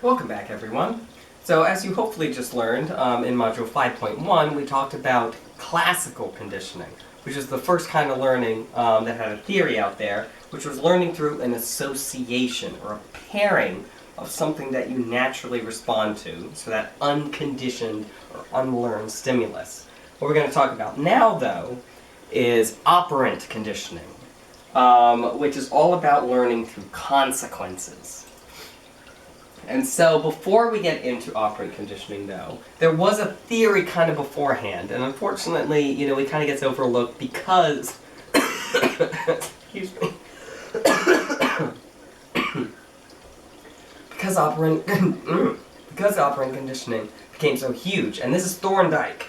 Welcome back, everyone. So as you hopefully just learned, in Module 5.1, we talked about classical conditioning, which is the first kind of learning that had a theory out there, which was learning through an association or a pairing of something that you naturally respond to, so that unconditioned or unlearned stimulus. What we're going to talk about now, though, is operant conditioning, which is all about learning through consequences. And so before we get into operant conditioning, though, there was a theory kind of beforehand, and unfortunately, it kind of gets overlooked because, excuse me, because operant conditioning became so huge, and this is Thorndike.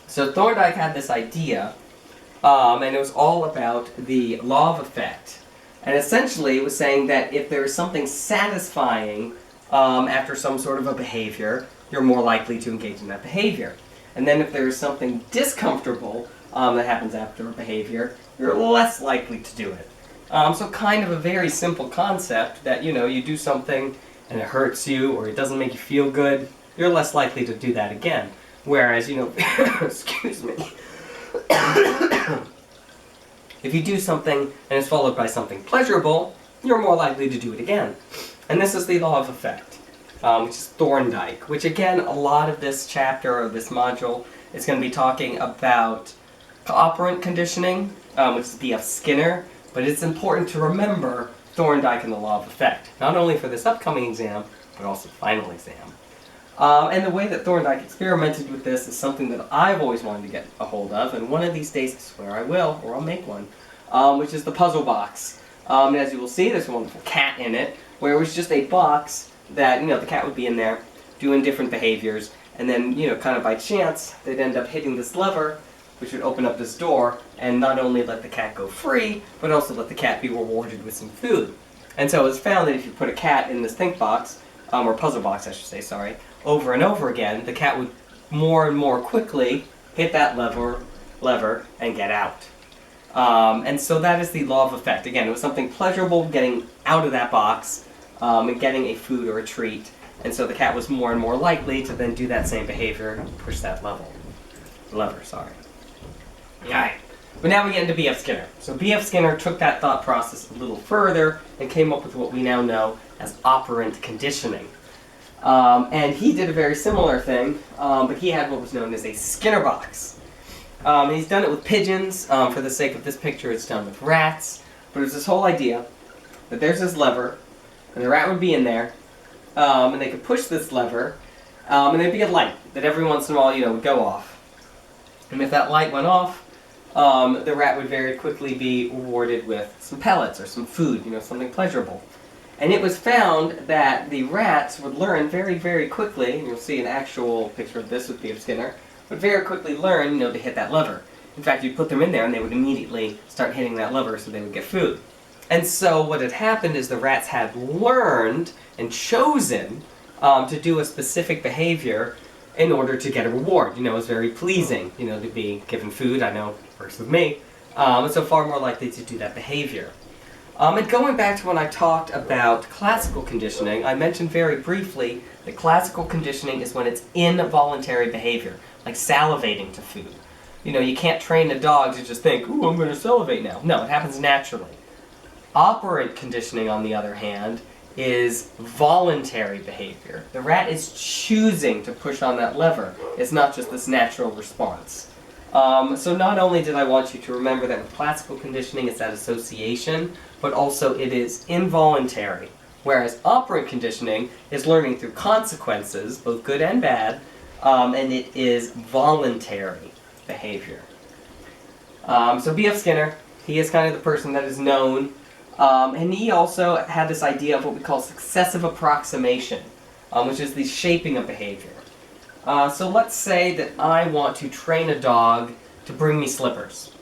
So Thorndike had this idea, and it was all about the law of effect. And essentially it was saying that if there is something satisfying after some sort of a behavior, you're more likely to engage in that behavior. And then if there is something discomfortable that happens after a behavior, you're less likely to do it. So kind of a very simple concept that, you do something and it hurts you or it doesn't make you feel good, you're less likely to do that again. Whereas, excuse me. If you do something and it's followed by something pleasurable, you're more likely to do it again. And this is the law of effect, which is Thorndike, which again, a lot of this chapter or this module is going to be talking about operant conditioning, which is B.F. Skinner, but it's important to remember Thorndike and the law of effect, not only for this upcoming exam, but also the final exam. And the way that Thorndike experimented with this is something that I've always wanted to get a hold of, and one of these days I swear I will, or I'll make one, which is the puzzle box. And as you will see, there's a wonderful cat in it, where it was just a box that, the cat would be in there doing different behaviors, and then, kind of by chance, they'd end up hitting this lever, which would open up this door, and not only let the cat go free, but also let the cat be rewarded with some food. And so it was found that if you put a cat in this think box, or puzzle box I should say, sorry, over and over again, the cat would more and more quickly hit that lever and get out. And so that is the law of effect. Again, it was something pleasurable getting out of that box and getting a food or a treat. And so the cat was more and more likely to then do that same behavior and push that lever. Alright. But now we get into B.F. Skinner. So B.F. Skinner took that thought process a little further and came up with what we now know as operant conditioning. And he did a very similar thing, but he had what was known as a Skinner box. He's done it with pigeons. For the sake of this picture, it's done with rats. But it was this whole idea that there's this lever, and the rat would be in there, and they could push this lever, and there'd be a light that every once in a while, would go off. And if that light went off, the rat would very quickly be rewarded with some pellets or some food, something pleasurable. And it was found that the rats would learn very, very quickly, and you'll see an actual picture of this with B.F. Skinner, would very quickly learn, to hit that lever. In fact, you'd put them in there and they would immediately start hitting that lever so they would get food. And so what had happened is the rats had learned and chosen to do a specific behavior in order to get a reward. It was very pleasing, to be given food. I know it works with me. And so far more likely to do that behavior. And going back to when I talked about classical conditioning, I mentioned very briefly that classical conditioning is when it's involuntary behavior, like salivating to food. You can't train a dog to just think, ooh, I'm going to salivate now. No, it happens naturally. Operant conditioning, on the other hand, is voluntary behavior. The rat is choosing to push on that lever. It's not just this natural response. So not only did I want you to remember that with classical conditioning it's that association, but also it is involuntary. Whereas operant conditioning is learning through consequences, both good and bad, and it is voluntary behavior. So B.F. Skinner, he is kind of the person that is known, and he also had this idea of what we call successive approximation, which is the shaping of behavior. So let's say that I want to train a dog to bring me slippers.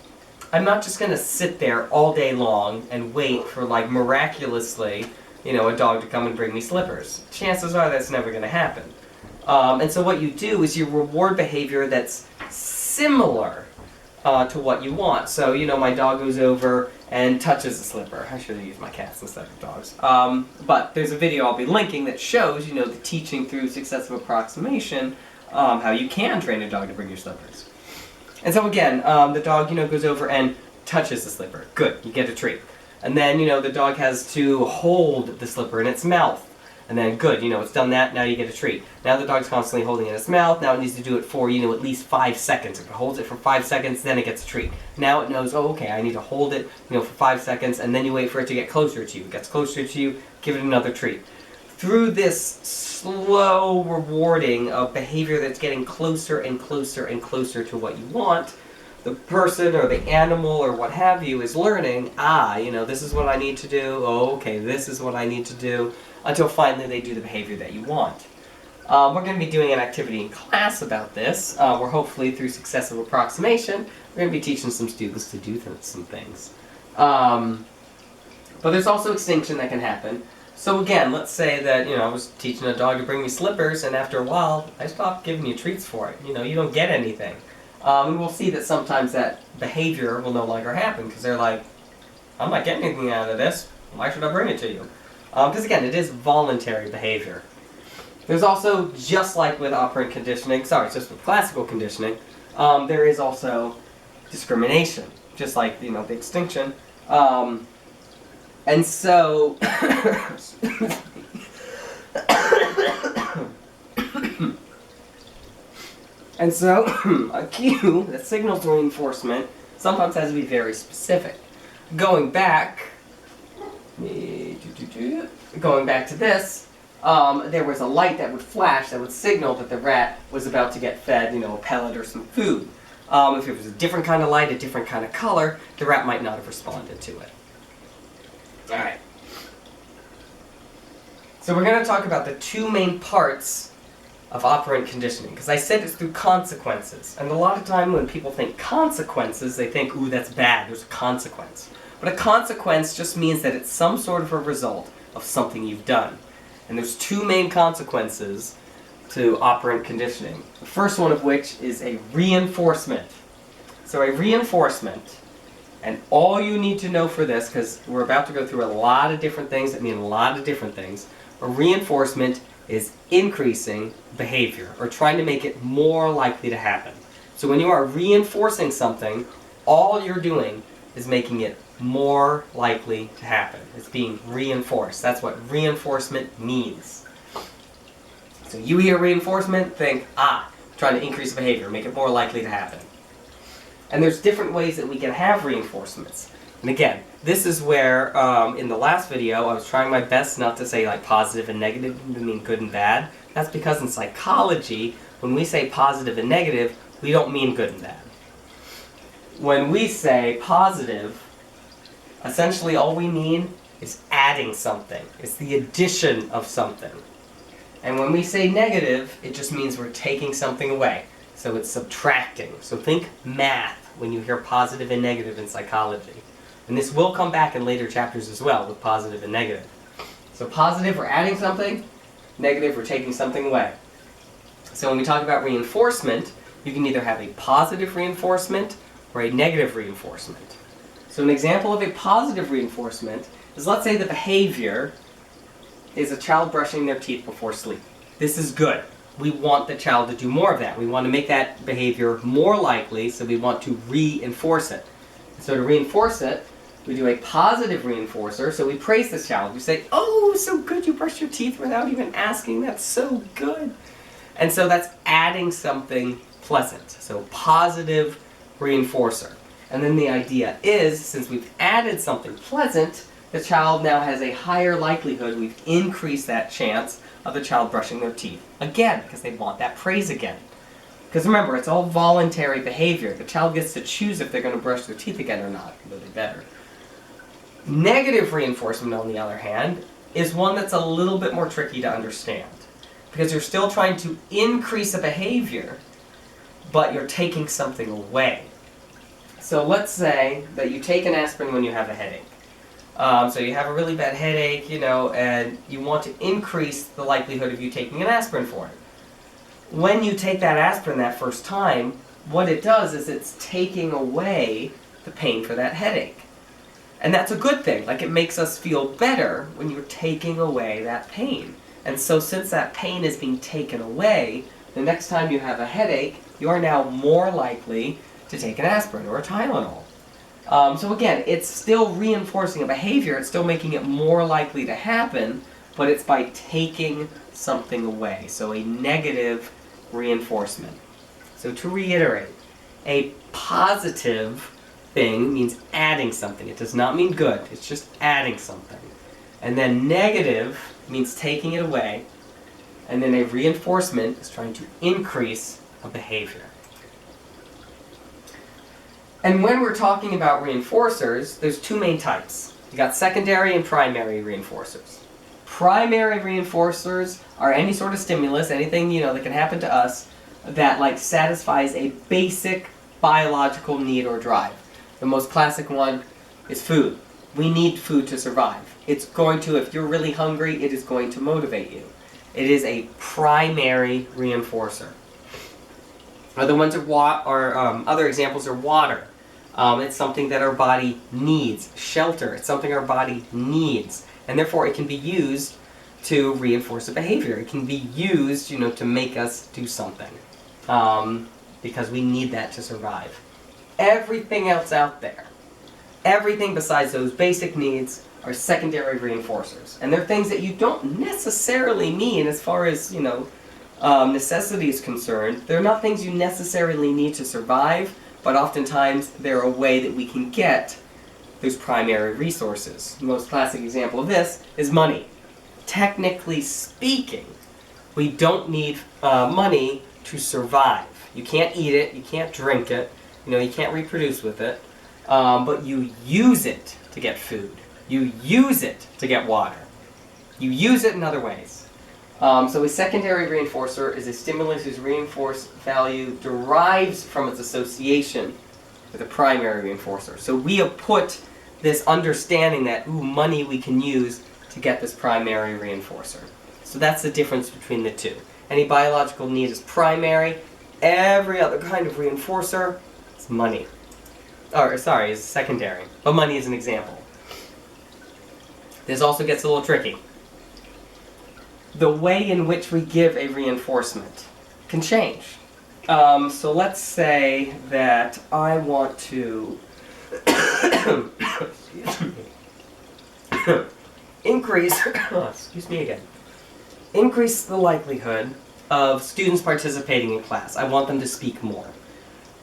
I'm not just going to sit there all day long and wait for, miraculously, a dog to come and bring me slippers. Chances are that's never going to happen. And so what you do is you reward behavior that's similar to what you want. So, my dog goes over and touches the slipper. I should have used my cats instead of dogs. But there's a video I'll be linking that shows, the teaching through successive approximation, how you can train a dog to bring your slippers. And so again, the dog, goes over and touches the slipper. Good, you get a treat. And then, the dog has to hold the slipper in its mouth. And then, good, it's done that, now you get a treat. Now the dog's constantly holding it in its mouth, now it needs to do it for, at least 5 seconds. If it holds it for 5 seconds, then it gets a treat. Now it knows, oh, okay, I need to hold it, for 5 seconds, and then you wait for it to get closer to you. It gets closer to you, give it another treat. Through this slow rewarding of behavior that's getting closer and closer and closer to what you want, the person or the animal or what have you is learning, this is what I need to do, oh, okay, this is what I need to do, until finally they do the behavior that you want. We're going to be doing an activity in class about this, where hopefully through successive approximation, we're going to be teaching some students to do some things. But there's also extinction that can happen. So again, let's say that, I was teaching a dog to bring me slippers, and after a while, I stopped giving you treats for it. You don't get anything. And we'll see that sometimes that behavior will no longer happen, because they're like, I'm not getting anything out of this, why should I bring it to you? Because again, it is voluntary behavior. There's also, just like with operant conditioning, just with classical conditioning, there is also discrimination, just like, the extinction. And so, and so, a cue that signals reinforcement sometimes has to be very specific. Going back to this, there was a light that would flash that would signal that the rat was about to get fed, a pellet or some food. If it was a different kind of light, a different kind of color, the rat might not have responded to it. Alright. So we're going to talk about the two main parts of operant conditioning, because I said it's through consequences. And a lot of time when people think consequences, they think, ooh, that's bad, there's a consequence. But a consequence just means that it's some sort of a result of something you've done. And there's two main consequences to operant conditioning. The first one of which is a reinforcement. So a reinforcement, and all you need to know for this, because we're about to go through a lot of different things that mean a lot of different things, a reinforcement is increasing behavior, or trying to make it more likely to happen. So when you are reinforcing something, all you're doing is making it more likely to happen. It's being reinforced. That's what reinforcement means. So you hear reinforcement, think, trying to increase behavior, make it more likely to happen. And there's different ways that we can have reinforcements. And again, this is where, in the last video, I was trying my best not to say like positive and negative, to mean good and bad. That's because in psychology, when we say positive and negative, we don't mean good and bad. When we say positive, essentially all we mean is adding something. It's the addition of something. And when we say negative, it just means we're taking something away. So it's subtracting. So think math when you hear positive and negative in psychology. And this will come back in later chapters as well with positive and negative. So positive, we're adding something. Negative, we're taking something away. So when we talk about reinforcement, you can either have a positive reinforcement or a negative reinforcement. So an example of a positive reinforcement is, let's say the behavior is a child brushing their teeth before sleep. This is good. We want the child to do more of that. We want to make that behavior more likely, so we want to reinforce it. So to reinforce it, we do a positive reinforcer. So we praise this child. We say, oh, so good, you brushed your teeth without even asking. That's so good. And so that's adding something pleasant. So positive reinforcer. And then the idea is, since we've added something pleasant, the child now has a higher likelihood, we've increased that chance of the child brushing their teeth. Again, because they want that praise again. Because remember, it's all voluntary behavior. The child gets to choose if they're going to brush their teeth again or not, though they better. Negative reinforcement, on the other hand, is one that's a little bit more tricky to understand. Because you're still trying to increase a behavior, but you're taking something away. So let's say that you take an aspirin when you have a headache. So you have a really bad headache, and you want to increase the likelihood of you taking an aspirin for it. When you take that aspirin that first time, what it does is it's taking away the pain for that headache. And that's a good thing. Like, it makes us feel better when you're taking away that pain. And so since that pain is being taken away, the next time you have a headache, you are now more likely to take an aspirin or a Tylenol. So again, it's still reinforcing a behavior, it's still making it more likely to happen, but it's by taking something away. So a negative reinforcement. So to reiterate, a positive thing means adding something. It does not mean good, it's just adding something. And then negative means taking it away. And then a reinforcement is trying to increase a behavior. And when we're talking about reinforcers, there's two main types. You got secondary and primary reinforcers. Primary reinforcers are any sort of stimulus, anything that can happen to us that satisfies a basic biological need or drive. The most classic one is food. We need food to survive. It's going to, if you're really hungry, it is going to motivate you. It is a primary reinforcer. Other ones other examples are water. It's something that our body needs. Shelter, it's something our body needs. And therefore it can be used to reinforce a behavior. It can be used, to make us do something. Because we need that to survive. Everything else out there, everything besides those basic needs, are secondary reinforcers. And they're things that you don't necessarily mean as far as, necessity is concerned. They're not things you necessarily need to survive, but oftentimes they're a way that we can get those primary resources. The most classic example of this is money. Technically speaking, we don't need money to survive. You can't eat it, you can't drink it, you can't reproduce with it, but you use it to get food. You use it to get water. You use it in other ways. So a secondary reinforcer is a stimulus whose reinforced value derives from its association with a primary reinforcer. So we have put this understanding that, money we can use to get this primary reinforcer. So that's the difference between the two. Any biological need is primary. Every other kind of reinforcer is money. Is secondary. But money is an example. This also gets a little tricky. The way in which we give a reinforcement can change. So let's say that I want to increase the likelihood of students participating in class. I want them to speak more.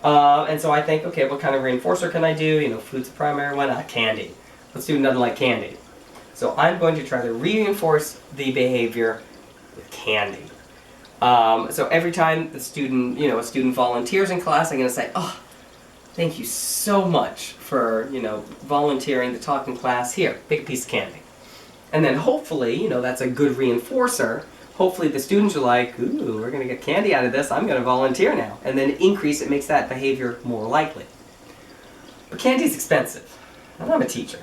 And so I think, okay, what kind of reinforcer can I do? Food's the primary one. Candy. What student doesn't like candy? So I'm going to try to reinforce the behavior with candy. So every time a student volunteers in class, I'm going to say, thank you so much for, volunteering to talk in class. Here, pick a piece of candy. And then hopefully, that's a good reinforcer. Hopefully the students are like, ooh, we're going to get candy out of this, I'm going to volunteer now. And then it makes that behavior more likely. But candy's expensive, and I'm a teacher.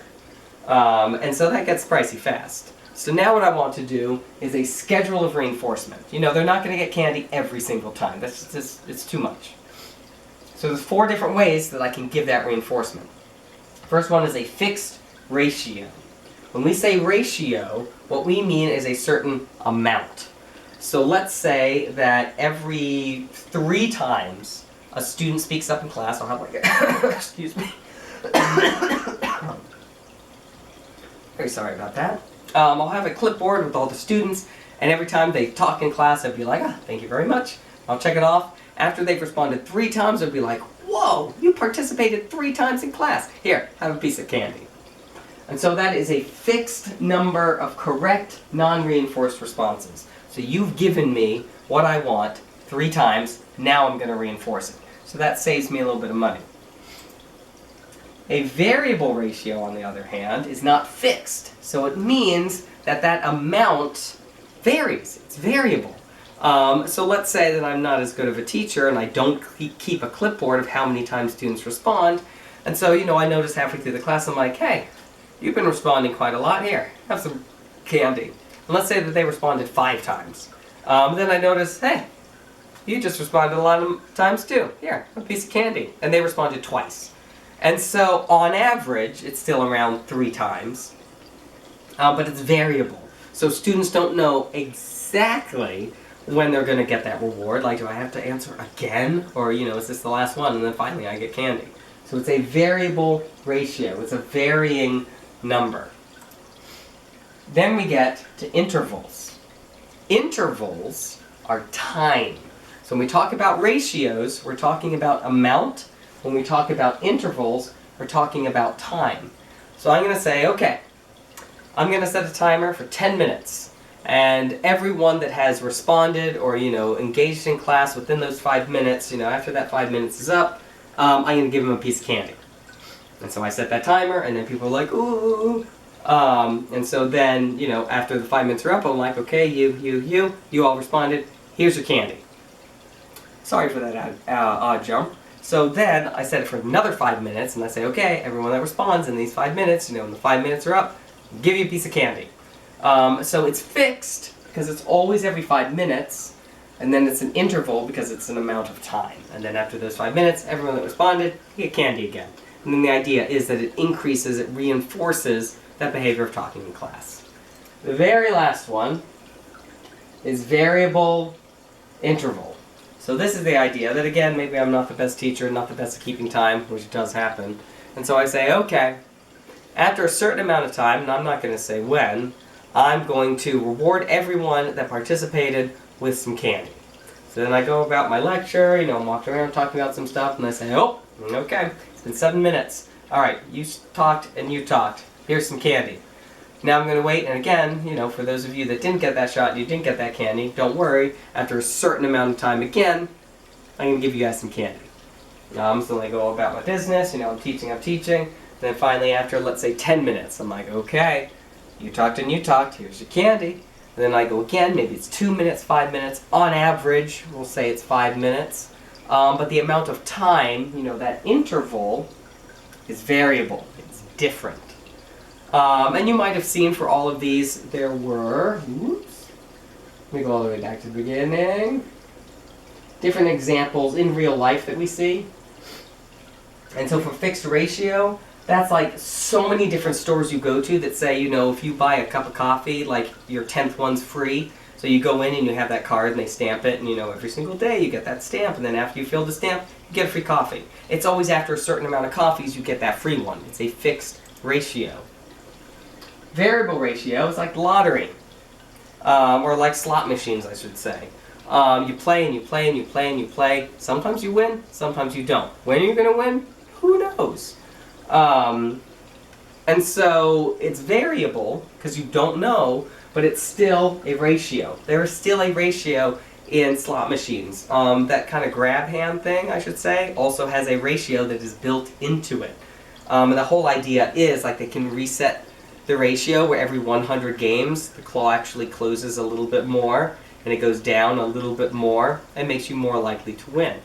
And so that gets pricey fast. So now what I want to do is a schedule of reinforcement. They're not going to get candy every single time. It's too much. So there's 4 different ways that I can give that reinforcement. First one is a fixed ratio. When we say ratio, what we mean is a certain amount. So let's say that every 3 times a student speaks up in class, I'll have excuse me. Very sorry about that. I'll have a clipboard with all the students, and every time they talk in class, I'd be like, thank you very much. I'll check it off. After they've responded 3 times, I'd be like, whoa, you participated 3 times in class. Here, have a piece of candy. And so that is a fixed number of correct, non-reinforced responses. So you've given me what I want 3 times, now I'm going to reinforce it. So that saves me a little bit of money. A variable ratio, on the other hand, is not fixed. So it means that that amount varies. It's variable. So let's say that I'm not as good of a teacher and I don't keep a clipboard of how many times students respond. And so, I notice halfway through the class, I'm like, hey, you've been responding quite a lot. Here, have some candy. And let's say that they responded 5 times. Then I notice, hey, you just responded a lot of times too. Here, a piece of candy. And they responded twice. And so, on average, it's still around 3 times. But it's variable. So students don't know exactly when they're going to get that reward. Like, do I have to answer again? Or, is this the last one? And then finally I get candy. So it's a variable ratio. It's a varying number. Then we get to intervals. Intervals are time. So when we talk about ratios, we're talking about amount. When we talk about intervals, we're talking about time. So I'm going to say, okay, I'm going to set a timer for 10 minutes. And everyone that has responded or, engaged in class within those 5 minutes, after that 5 minutes is up, I'm going to give them a piece of candy. And so I set that timer, and then people are like, ooh. And so then, after the 5 minutes are up, I'm like, okay, you all responded. Here's your candy. Sorry for that odd jump. So then I set it for another 5 minutes, and I say, okay, everyone that responds in these 5 minutes, when the 5 minutes are up, give you a piece of candy. So it's fixed because it's always every 5 minutes, and then it's an interval because it's an amount of time. And then after those 5 minutes, everyone that responded, you get candy again. And then the idea is that it increases, it reinforces that behavior of talking in class. The very last one is variable interval. So this is the idea that, again, maybe I'm not the best teacher, not the best at keeping time, which does happen. And so I say, okay, after a certain amount of time, and I'm not going to say when, I'm going to reward everyone that participated with some candy. So then I go about my lecture, I'm walking around talking about some stuff, and I say, oh, okay, it's been 7 minutes. All right, you talked and you talked. Here's some candy. Now I'm going to wait, and again, for those of you that didn't get that shot, you didn't get that candy, don't worry. After a certain amount of time again, I'm going to give you guys some candy. So I go about my business, I'm teaching. Then finally, after, let's say, 10 minutes, I'm like, okay, you talked and you talked, here's your candy. And then I go again, maybe it's 2 minutes, 5 minutes. On average, we'll say it's 5 minutes. But the amount of time, that interval is variable. It's different. And you might have seen for all of these, there were, let me go all the way back to the beginning, different examples in real life that we see. And so for fixed ratio, that's like so many different stores you go to that say, if you buy a cup of coffee, like your 10th one's free. So you go in and you have that card and they stamp it, and every single day you get that stamp, and then after you fill the stamp, you get a free coffee. It's always after a certain amount of coffees you get that free one. It's a fixed ratio. Variable ratio is like lottery, or like slot machines, I should say. You play and you play and you play and you play. Sometimes you win, sometimes you don't. When you're going to win, who knows? And so it's variable because you don't know, but it's still a ratio. There is still a ratio in slot machines. That kind of grab hand thing, I should say, also has a ratio that is built into it. And the whole idea is like they can reset the ratio where every 100 games the claw actually closes a little bit more and it goes down a little bit more and makes you more likely to win.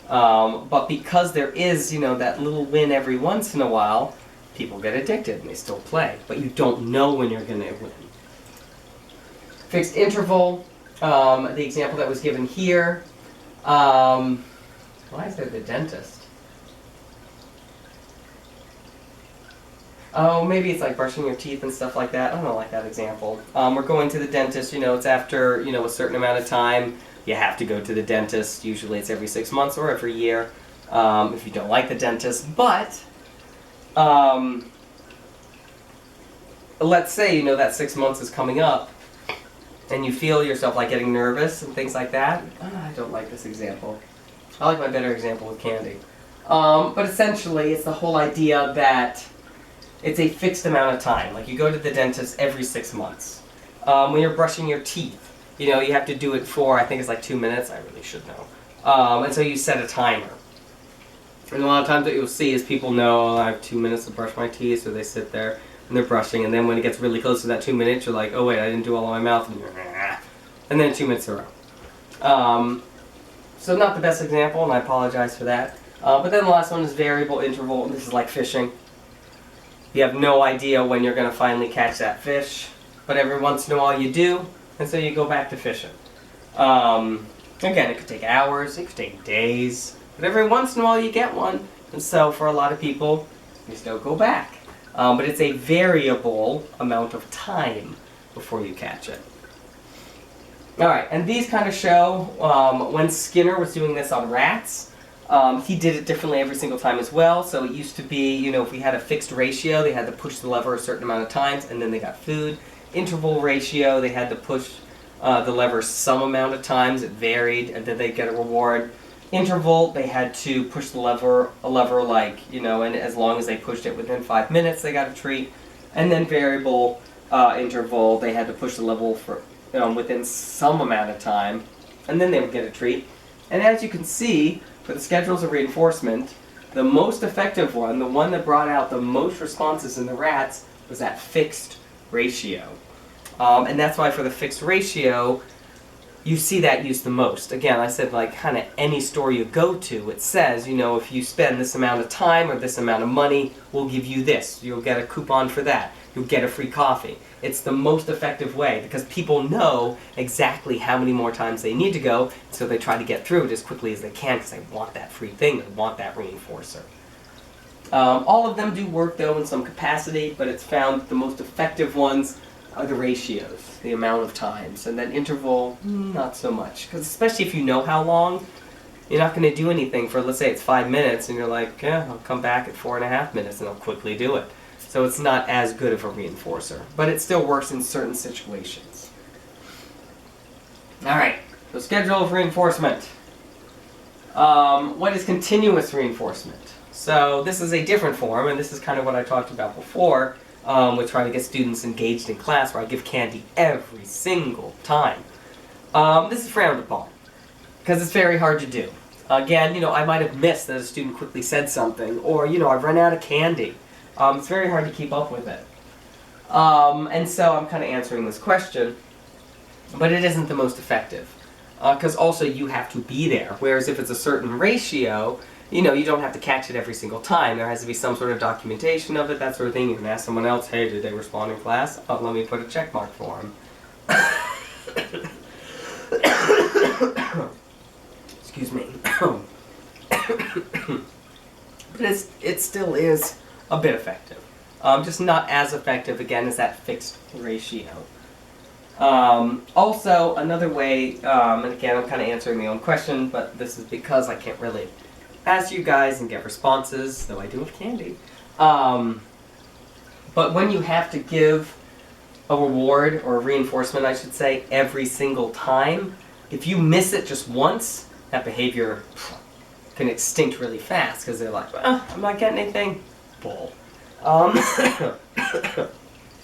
But because there is, that little win every once in a while, people get addicted and they still play. But you don't know when you're going to win. Fixed interval, the example that was given here. Why is there the dentist? Oh, maybe it's like brushing your teeth and stuff like that. I don't like that example. We're going to the dentist, it's after, a certain amount of time. You have to go to the dentist. Usually it's every 6 months or every year if you don't like the dentist. But let's say, that 6 months is coming up and you feel yourself like getting nervous and things like that. I don't like this example. I like my better example with candy. But essentially it's the whole idea that it's a fixed amount of time. Like you go to the dentist every 6 months. When you're brushing your teeth, you have to do it for, I think it's like 2 minutes. I really should know. And so you set a timer. And a lot of times what you'll see is people know, I have 2 minutes to brush my teeth, so they sit there and they're brushing. And then when it gets really close to that 2 minutes, you're like, oh wait, I didn't do all of my mouth. And then 2 minutes are up. So not the best example, and I apologize for that. But then the last one is variable interval. This is like fishing. You have no idea when you're going to finally catch that fish, but every once in a while you do, and so you go back to fishing. Again, it could take hours, it could take days, but every once in a while you get one. And so for a lot of people, you still go back. But it's a variable amount of time before you catch it. Alright, and these kind of show when Skinner was doing this on rats, he did it differently every single time as well. So it used to be, if we had a fixed ratio, they had to push the lever a certain amount of times and then they got food. Interval ratio, they had to push the lever some amount of times, it varied, and then they'd get a reward. Interval, they had to push the lever like, and as long as they pushed it within 5 minutes, they got a treat. And then variable interval, they had to push the level for within some amount of time, and then they would get a treat. And as you can see, for the schedules of reinforcement, the most effective one, the one that brought out the most responses in the rats, was that fixed ratio. And that's why for the fixed ratio, you see that used the most. Again, I said like kind of any store you go to, it says, if you spend this amount of time or this amount of money, we'll give you this. You'll get a coupon for that. You'll get a free coffee. It's the most effective way because people know exactly how many more times they need to go, so they try to get through it as quickly as they can because they want that free thing, they want that reinforcer. All of them do work though in some capacity, but it's found the most effective ones are the ratios, the amount of times, and then interval, not so much. Because especially if you know how long, you're not going to do anything for, let's say it's 5 minutes, and you're like, yeah, I'll come back at 4.5 minutes and I'll quickly do it. So it's not as good of a reinforcer, but it still works in certain situations. Alright, so schedule of reinforcement. What is continuous reinforcement? So this is a different form, and this is kind of what I talked about before, with trying to get students engaged in class, where I give candy every single time. This is frowned upon, because it's very hard to do. Again, I might have missed that a student quickly said something, or, I've run out of candy. It's very hard to keep up with it. And so I'm kind of answering this question, but it isn't the most effective. Because also you have to be there, whereas if it's a certain ratio, you don't have to catch it every single time. There has to be some sort of documentation of it, that sort of thing. You can ask someone else, hey, did they respond in class? Oh, let me put a check mark for them. Excuse me. But it still is a bit effective. Just not as effective, again, as that fixed ratio. Also, another way, and again, I'm kind of answering my own question, but this is because I can't really ask you guys and get responses, though I do have candy. But when you have to give a reward, or a reinforcement, I should say, every single time, if you miss it just once, that behavior can extinct really fast, because they're like, I'm not getting anything. Bull.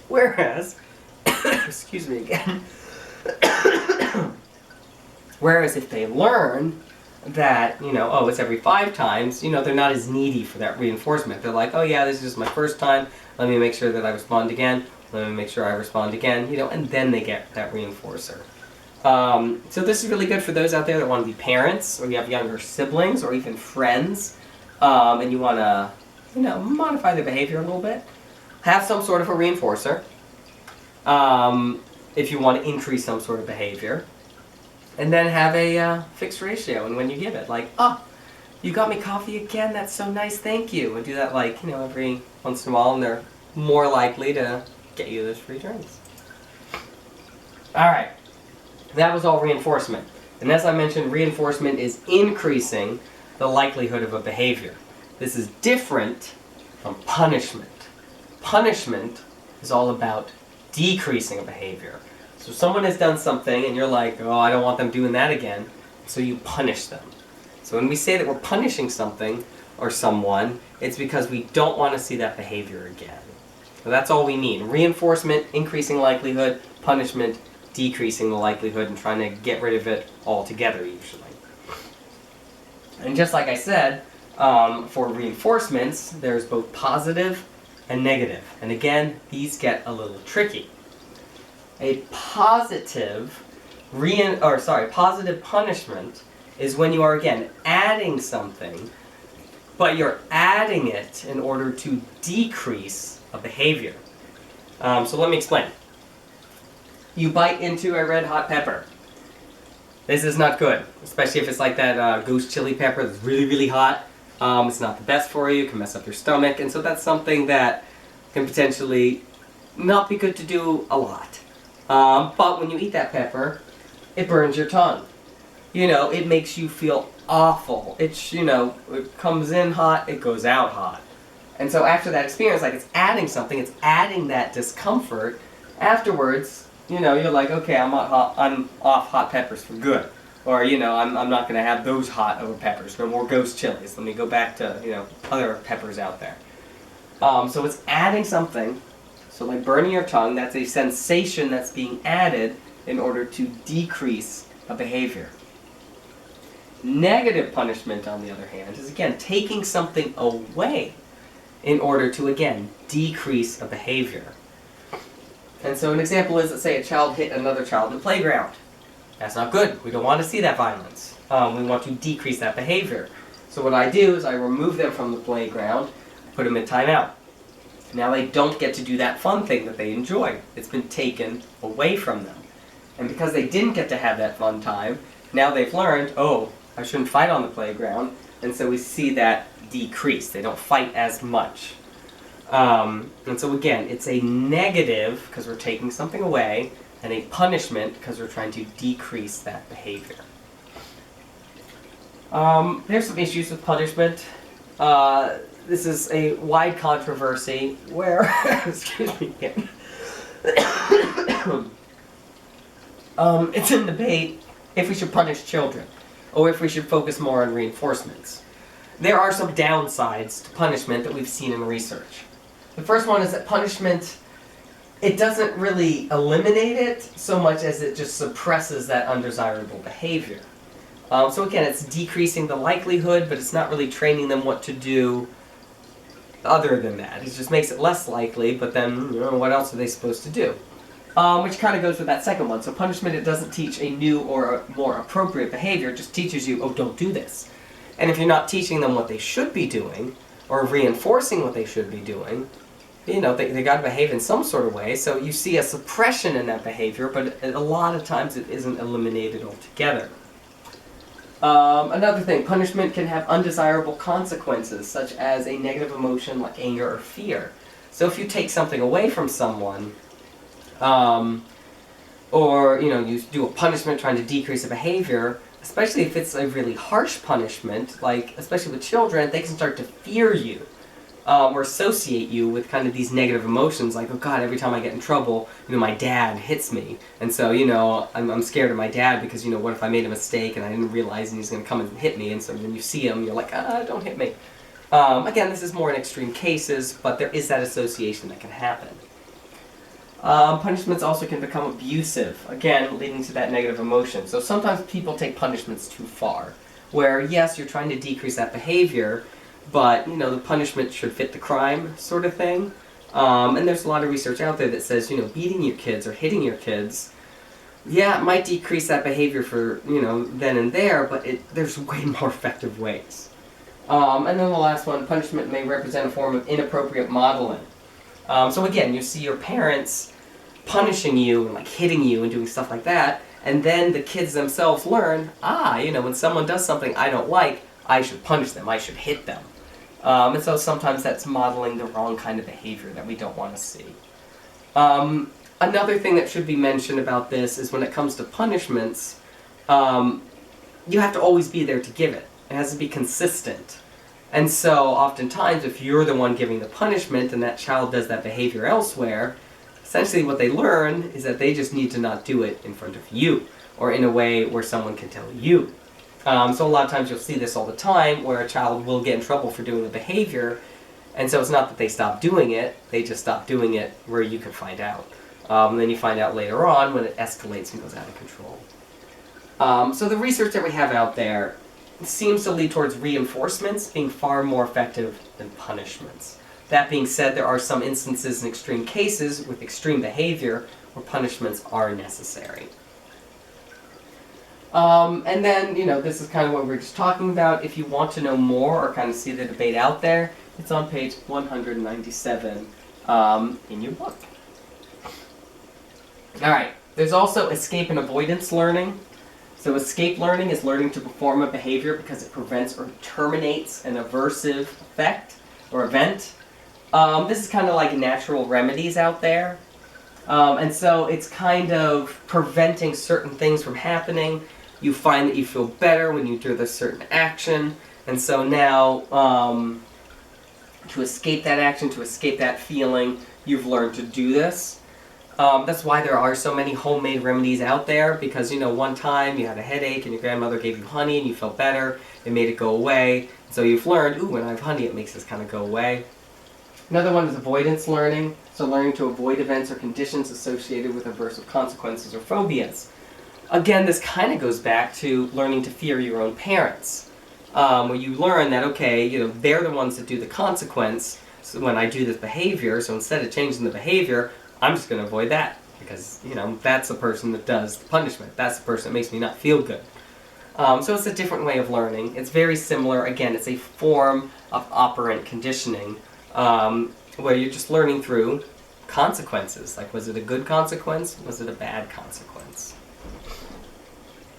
Whereas, excuse me again, whereas if they learn that, it's every 5 times, they're not as needy for that reinforcement. They're like, oh yeah, this is just my first time, let me make sure that I respond again, let me make sure I respond again, and then they get that reinforcer. So this is really good for those out there that want to be parents, or you have younger siblings, or even friends, and you want to modify their behavior a little bit. Have some sort of a reinforcer if you want to increase some sort of behavior. And then have a fixed ratio, and when you give it, like, you got me coffee again, that's so nice, thank you. And do that every once in a while, and they're more likely to get you those free drinks. Alright, that was all reinforcement. And as I mentioned, reinforcement is increasing the likelihood of a behavior. This is different from punishment. Punishment is all about decreasing a behavior. So someone has done something and you're like, oh, I don't want them doing that again, so you punish them. So when we say that we're punishing something or someone, it's because we don't want to see that behavior again. So that's all we need. Reinforcement, increasing likelihood; punishment, decreasing the likelihood and trying to get rid of it altogether usually. And just like I said, for reinforcements, there's both positive and negative. And again, these get a little tricky. A positive punishment is when you are, again, adding something, but you're adding it in order to decrease a behavior. So let me explain. You bite into a red hot pepper. This is not good, especially if it's like that ghost chili pepper that's really, really hot. It's not the best for you, it can mess up your stomach, and so that's something that can potentially not be good to do a lot. But when you eat that pepper, it burns your tongue. You know, it makes you feel awful. It's, you know, it comes in hot, it goes out hot. And so after that experience, like it's adding something, it's adding that discomfort. Afterwards, you know, you're like, okay, I'm off hot peppers for good. Or, you know, I'm not going to have those hot over peppers. No more ghost chilies. Let me go back to, you know, other peppers out there. So it's adding something. So like burning your tongue, that's a sensation that's being added in order to decrease a behavior. Negative punishment, on the other hand, is again taking something away in order to, again, decrease a behavior. And so an example is, let's say a child hit another child in the playground. That's not good. We don't want to see that violence. We want to decrease that behavior. So what I do is I remove them from the playground, put them in timeout. Now they don't get to do that fun thing that they enjoy. It's been taken away from them. And because they didn't get to have that fun time, now they've learned, oh, I shouldn't fight on the playground. And so we see that decrease. They don't fight as much. And so again, it's a negative because we're taking something away, and a punishment because we're trying to decrease that behavior. There's some issues with punishment. This is a wide controversy where, excuse me again, it's in debate if we should punish children or if we should focus more on reinforcements. There are some downsides to punishment that we've seen in research. The first one is that punishment, it doesn't really eliminate it so much as it just suppresses that undesirable behavior. So again, it's decreasing the likelihood, but it's not really training them what to do other than that. It just makes it less likely, but then, you know, what else are they supposed to do? Which kind of goes with that second one. So punishment, it doesn't teach a new or a more appropriate behavior. It just teaches you, oh, don't do this. And if you're not teaching them what they should be doing, or reinforcing what they should be doing, you know, they got to behave in some sort of way. So you see a suppression in that behavior, but a lot of times it isn't eliminated altogether. Another thing, punishment can have undesirable consequences, such as a negative emotion like anger or fear. So if you take something away from someone, or, you know, you do a punishment trying to decrease a behavior, especially if it's a really harsh punishment, like, especially with children, they can start to fear you. Or associate you with kind of these negative emotions, like, oh God, every time I get in trouble, you know, my dad hits me, and so, you know, I'm scared of my dad because, you know, what if I made a mistake and I didn't realize and he's going to come and hit me, and so when you see him, you're like, don't hit me. Again, this is more in extreme cases, but there is that association that can happen. Punishments also can become abusive, again, leading to that negative emotion. So sometimes people take punishments too far, where, yes, you're trying to decrease that behavior, but, you know, the punishment should fit the crime, sort of thing. And there's a lot of research out there that says, you know, beating your kids or hitting your kids, yeah, it might decrease that behavior for, you know, then and there, but there's way more effective ways. And then the last one, punishment may represent a form of inappropriate modeling. So again, you see your parents punishing you and like hitting you and doing stuff like that, and then the kids themselves learn, you know, when someone does something I don't like, I should punish them, I should hit them. And so sometimes that's modeling the wrong kind of behavior that we don't want to see. Another thing that should be mentioned about this is when it comes to punishments, you have to always be there to give it. It has to be consistent. And so oftentimes if you're the one giving the punishment and that child does that behavior elsewhere, essentially what they learn is that they just need to not do it in front of you or in a way where someone can tell you. So a lot of times you'll see this all the time where a child will get in trouble for doing the behavior, and so it's not that they stop doing it, they just stop doing it where you can find out. And then you find out later on when it escalates and goes out of control. So the research that we have out there seems to lead towards reinforcements being far more effective than punishments. That being said, there are some instances in extreme cases with extreme behavior where punishments are necessary. And then, you know, this is kind of what we were just talking about. If you want to know more or kind of see the debate out there, it's on page 197 in your book. Alright, there's also escape and avoidance learning. So escape learning is learning to perform a behavior because it prevents or terminates an aversive effect or event. This is kind of like natural remedies out there. And so it's kind of preventing certain things from happening. You find that you feel better when you do this certain action. And so now, to escape that action, to escape that feeling, you've learned to do this. That's why there are so many homemade remedies out there, because, you know, one time you had a headache and your grandmother gave you honey and you felt better, it made it go away. So you've learned, ooh, when I have honey it makes this kind of go away. Another one is avoidance learning, so learning to avoid events or conditions associated with aversive consequences or phobias. Again, this kind of goes back to learning to fear your own parents, where you learn that, okay, you know, they're the ones that do the consequence, so when I do this behavior, so instead of changing the behavior, I'm just going to avoid that, because, you know, that's the person that does the punishment. That's the person that makes me not feel good. So it's a different way of learning. It's very similar. Again, it's a form of operant conditioning, where you're just learning through consequences. Like, was it a good consequence? Was it a bad consequence?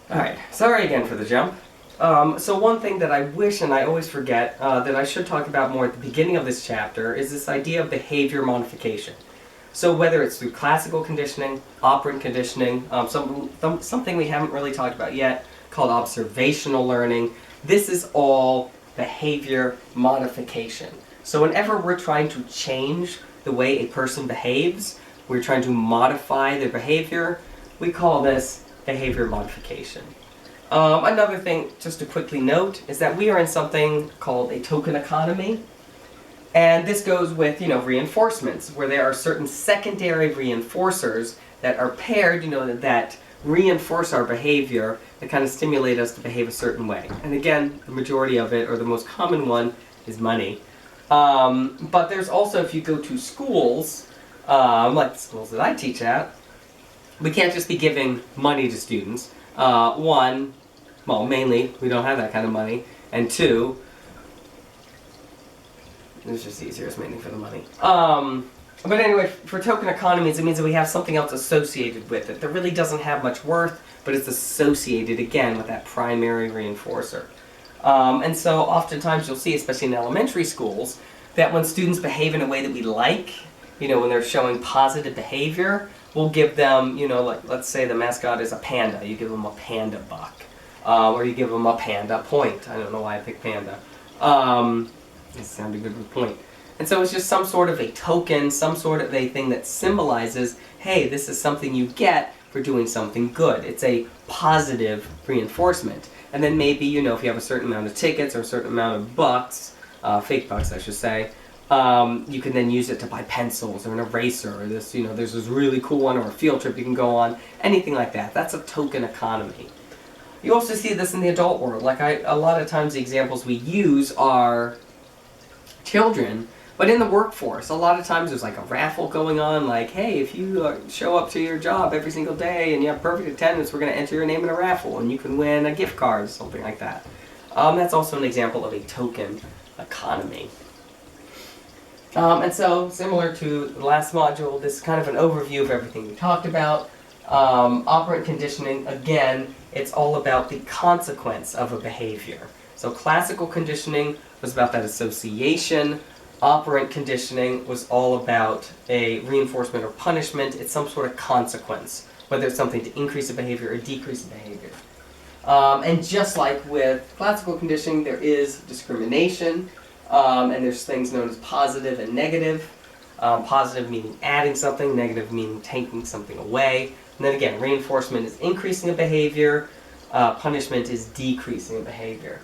Alright, sorry again for the jump. So one thing that I wish, and I always forget, that I should talk about more at the beginning of this chapter, is this idea of behavior modification. So whether it's through classical conditioning, operant conditioning, something we haven't really talked about yet, called observational learning, this is all behavior modification. So whenever we're trying to change the way a person behaves, we're trying to modify their behavior, we call this behavior modification. Another thing, just to quickly note, is that we are in something called a token economy. And this goes with, you know, reinforcements, where there are certain secondary reinforcers that are paired, you know, that reinforce our behavior, that kind of stimulate us to behave a certain way. And again, the majority of it, or the most common one, is money. But there's also, if you go to schools, like the schools that I teach at, we can't just be giving money to students. One, well, mainly, we don't have that kind of money. And two, it's just easier, it's mainly for the money. But anyway, for token economies, it means that we have something else associated with it that really doesn't have much worth, but it's associated, again, with that primary reinforcer. And so oftentimes you'll see, especially in elementary schools, that when students behave in a way that we like, you know, when they're showing positive behavior, we'll give them, you know, like, let's say the mascot is a panda, you give them a panda buck. Or you give them a panda point. I don't know why I picked panda. It sounded good with point. And so it's just some sort of a token, some sort of a thing that symbolizes, hey, this is something you get for doing something good. It's a positive reinforcement. And then maybe, you know, if you have a certain amount of tickets or a certain amount of bucks, fake bucks I should say, you can then use it to buy pencils or an eraser, or this, you know, there's this really cool one, or a field trip you can go on, anything like that. That's a token economy. You also see this in the adult world. Like, a lot of times the examples we use are children, but in the workforce, a lot of times there's like a raffle going on, like, hey, if you show up to your job every single day and you have perfect attendance, we're going to enter your name in a raffle and you can win a gift card, something like that. That's also an example of a token economy. And so, similar to the last module, this is kind of an overview of everything we talked about. Operant conditioning, again, it's all about the consequence of a behavior. So classical conditioning was about that association. Operant conditioning was all about a reinforcement or punishment. It's some sort of consequence, whether it's something to increase a behavior or decrease a behavior. And just like with classical conditioning, there is discrimination, and there's things known as positive and negative. Positive meaning adding something, negative meaning taking something away. And then again, reinforcement is increasing a behavior, punishment is decreasing a behavior.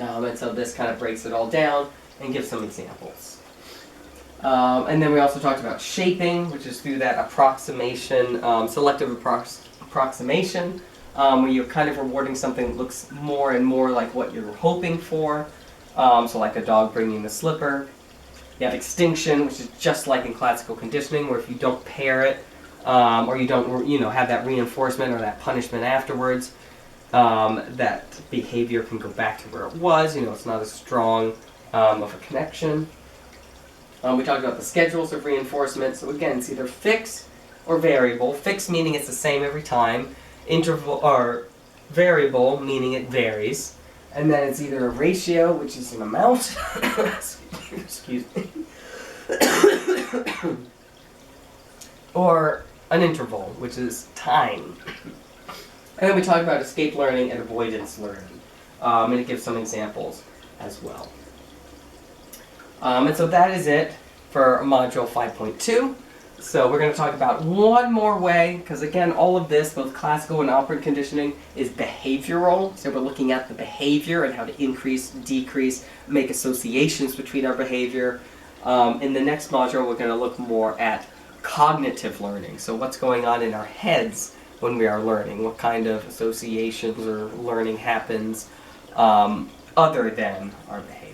And so this kind of breaks it all down and gives some examples. And then we also talked about shaping, which is through that approximation, selective approximation, where you're kind of rewarding something that looks more and more like what you're hoping for. So like a dog bringing the slipper. You have extinction, which is just like in classical conditioning, where if you don't pair it, or you don't, you know, have that reinforcement or that punishment afterwards, that behavior can go back to where it was. You know, it's not as strong of a connection. We talked about the schedules of reinforcement. So again, it's either fixed or variable. Fixed meaning it's the same every time. Interval or variable, meaning it varies, and then it's either a ratio, which is an amount, excuse me, or an interval, which is time. And then we talk about escape learning and avoidance learning, and it gives some examples as well. And so that is it for Module 5.2. So we're going to talk about one more way, because again, all of this, both classical and operant conditioning, is behavioral. So we're looking at the behavior and how to increase, decrease, make associations between our behavior. In the next module, we're going to look more at cognitive learning. So what's going on in our heads when we are learning? What kind of associations or learning happens other than our behavior?